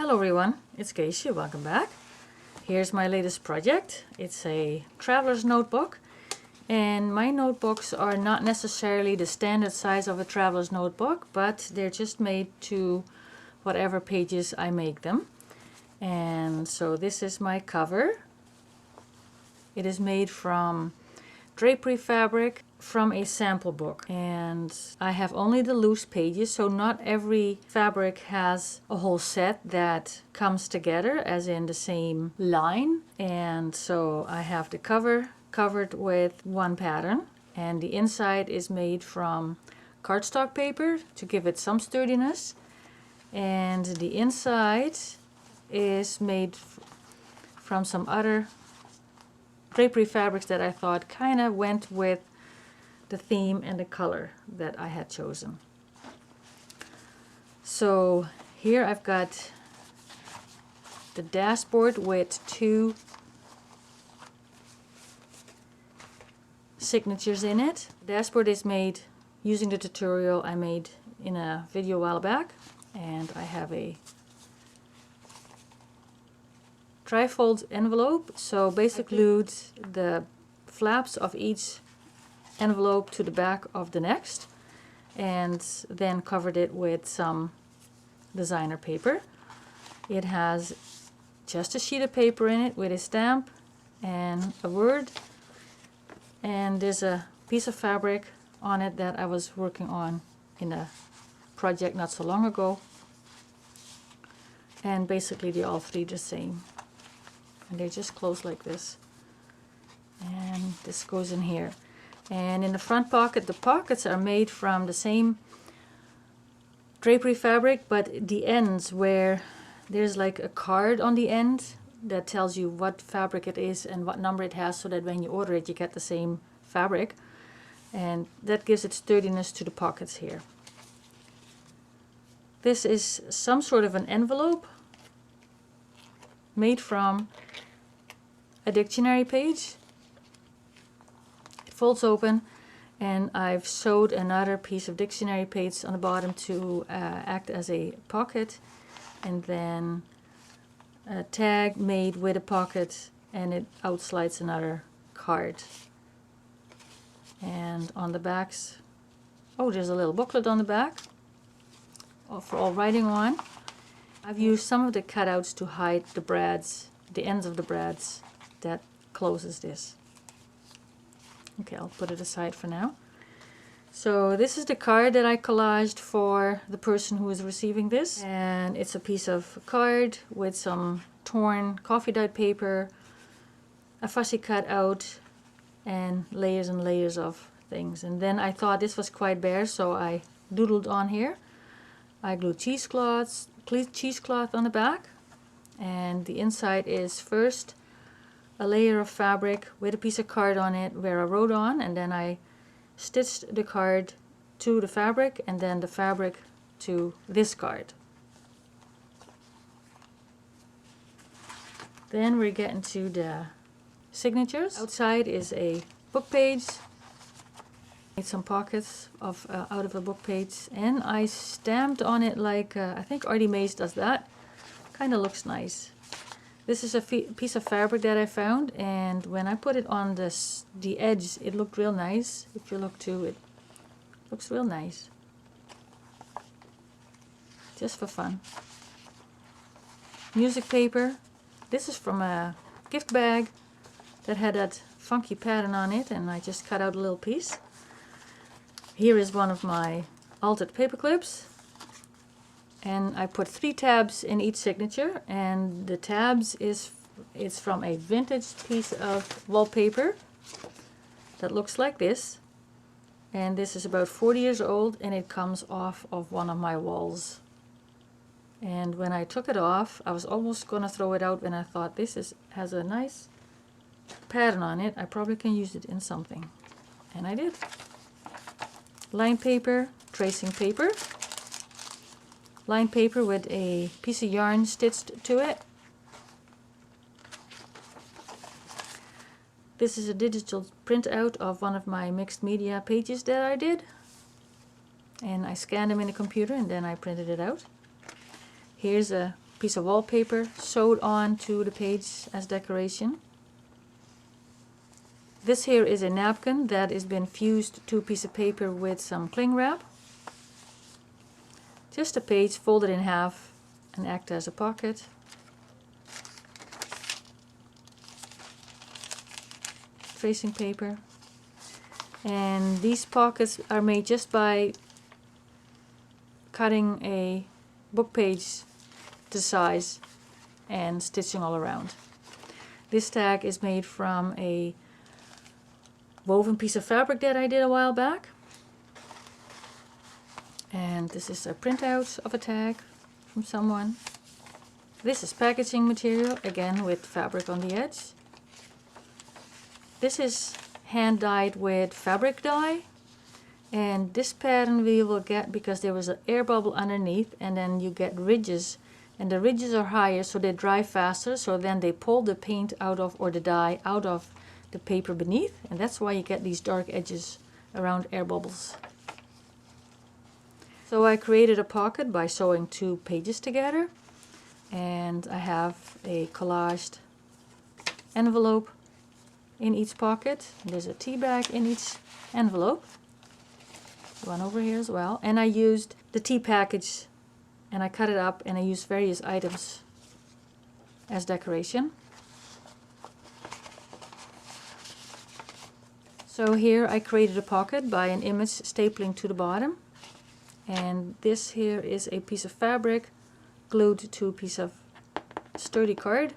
Hello everyone, it's Casey, welcome back. Here's my latest project. It's a traveler's notebook, and my notebooks are not necessarily the standard size of a traveler's notebook, but they're just made to whatever pages I make them. And so this is my cover. It is made from drapery fabric from a sample book, and I have only the loose pages, so not every fabric has a whole set that comes together as in the same line. And so I have the cover covered with one pattern, and the inside is made from cardstock paper to give it some sturdiness, and the inside is made from some other drapery fabrics that I thought kind of went with the theme and the color that I had chosen. So here I've got the dashboard with two signatures in it. The dashboard is made using the tutorial I made in a video a while back, and I have a trifold envelope, so basically glued the flaps of each envelope to the back of the next, and then covered it with some designer paper. It has just a sheet of paper in it with a stamp and a word, and there's a piece of fabric on it that I was working on in a project not so long ago, and basically they're all three the same, and they just close like this, and this goes in here. And in the front pocket, the pockets are made from the same drapery fabric, but the ends where there's like a card on the end that tells you what fabric it is and what number it has, so that when you order it you get the same fabric, and that gives it sturdiness to the pockets here. This is some sort of an envelope made from a dictionary page. Folds open, and I've sewed another piece of dictionary page on the bottom to act as a pocket, and then a tag made with a pocket, and it outslides another card. And on the backs, oh, there's a little booklet on the back for all writing on. I've used some of the cutouts to hide the brads, the ends of the brads that closes this. Okay, I'll put it aside for now. So this is the card that I collaged for the person who is receiving this, and it's a piece of card with some torn coffee dyed paper, a fussy cutout, and layers of things. And then I thought this was quite bare, so I doodled on here. I glued cheesecloth on the back, and the inside is first a layer of fabric with a piece of card on it where I wrote on, and then I stitched the card to the fabric, and then the fabric to this card. Then we're getting to the signatures. Outside is a book page. Made some pockets of out of a book page, and I stamped on it like I think Artie Mays does that. Kind of looks nice. This is a piece of fabric that I found, and when I put it on the edge, it looked real nice. If you look too, it looks real nice. Just for fun. Music paper. This is from a gift bag that had that funky pattern on it, and I just cut out a little piece. Here is one of my altered paper clips. And I put 3 tabs in each signature, and the tabs is from a vintage piece of wallpaper that looks like this, and this is about 40 years old, and it comes off of one of my walls. And when I took it off, I was almost gonna throw it out when I thought this has a nice pattern on it. I probably can use it in something, and I did. Lined paper, tracing paper. Lined paper with a piece of yarn stitched to it. This is a digital printout of one of my mixed media pages that I did, and I scanned them in the computer and then I printed it out. Here's a piece of wallpaper sewed on to the page as decoration. This here is a napkin that has been fused to a piece of paper with some cling wrap. Just a page folded in half and act as a pocket. Tracing paper. And these pockets are made just by cutting a book page to size and stitching all around. This tag is made from a woven piece of fabric that I did a while back. And this is a printout of a tag from someone. This is packaging material, again with fabric on the edge. This is hand dyed with fabric dye, and this pattern we will get because there was an air bubble underneath, and then you get ridges, and the ridges are higher so they dry faster, so then they pull the paint out of, or the dye out of the paper beneath, and that's why you get these dark edges around air bubbles. So I created a pocket by sewing 2 pages together, and I have a collaged envelope in each pocket. There's a tea bag in each envelope. One over here as well. And I used the tea package and I cut it up and I used various items as decoration. So here I created a pocket by an image stapling to the bottom. And this here is a piece of fabric glued to a piece of sturdy card.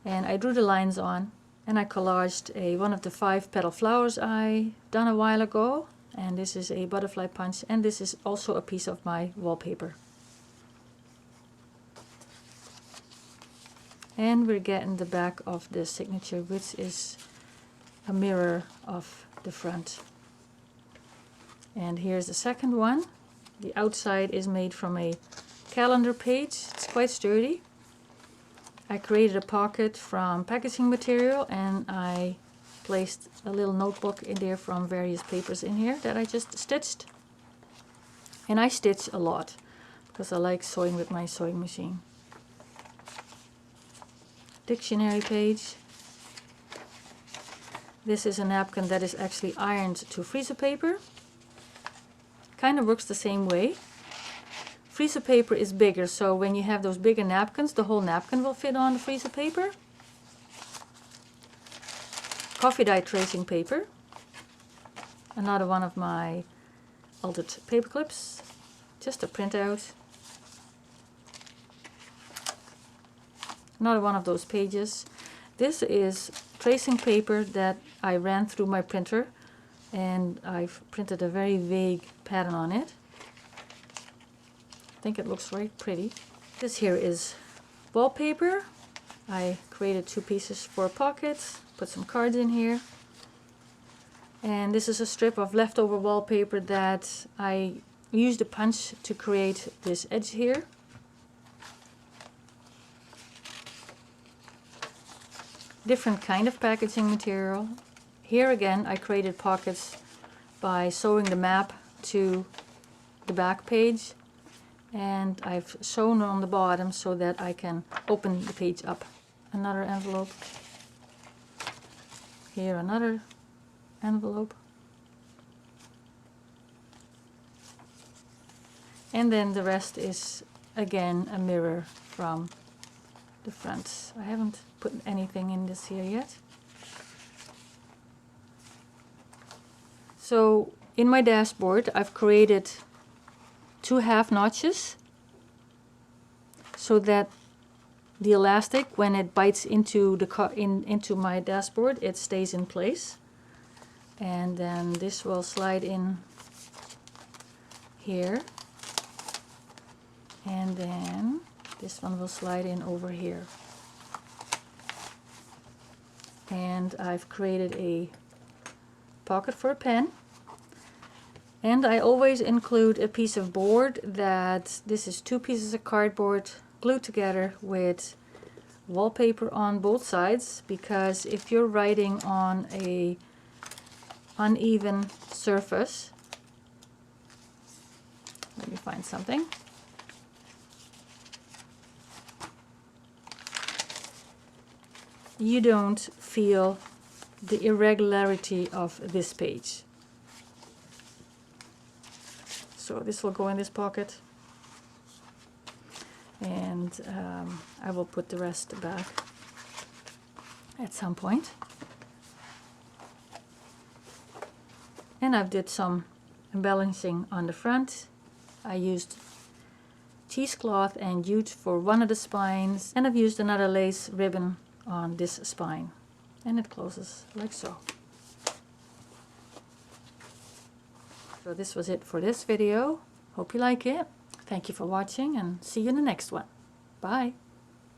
And I drew the lines on. And I collaged one of the 5 petal flowers I done a while ago, and this is a butterfly punch, and this is also a piece of my wallpaper. And we're getting the back of the signature, which is a mirror of the front. And here's the second one. The outside is made from a calendar page. It's quite sturdy. I created a pocket from packaging material, and I placed a little notebook in there from various papers in here that I just stitched. And I stitch a lot because I like sewing with my sewing machine. Dictionary page. This is a napkin that is actually ironed to freezer paper. Kind of works the same way. Freezer paper is bigger, so when you have those bigger napkins, the whole napkin will fit on the freezer paper. Coffee dye tracing paper. Another one of my altered paper clips. Just a printout. Another one of those pages. This is tracing paper that I ran through my printer, and I've printed a very vague pattern on it. I think it looks very pretty. This here is wallpaper. I created 2 pieces for pockets, put some cards in here. And this is a strip of leftover wallpaper that I used a punch to create this edge here. Different kind of packaging material. Here again I created pockets by sewing the map to the back page. And I've sewn on the bottom so that I can open the page up. Another envelope. Here another envelope. And then the rest is again a mirror from the front. I haven't put anything in this here yet. So in my dashboard I've created 2 half notches so that the elastic, when it bites into the into my dashboard, it stays in place. And then this will slide in here, and then this one will slide in over here. And I've created a pocket for a pen. And I always include a piece of board that, this is 2 pieces of cardboard glued together with wallpaper on both sides, because if you're writing on a uneven surface, let me find something. you don't feel the irregularity of this page. So this will go in this pocket, and I will put the rest back at some point. And I've did some embellishing on the front. I used cheesecloth and jute for one of the spines, and I've used another lace ribbon on this spine, and it closes like so. So this was it for this video. Hope you like it. Thank you for watching, and see you in the next one. Bye.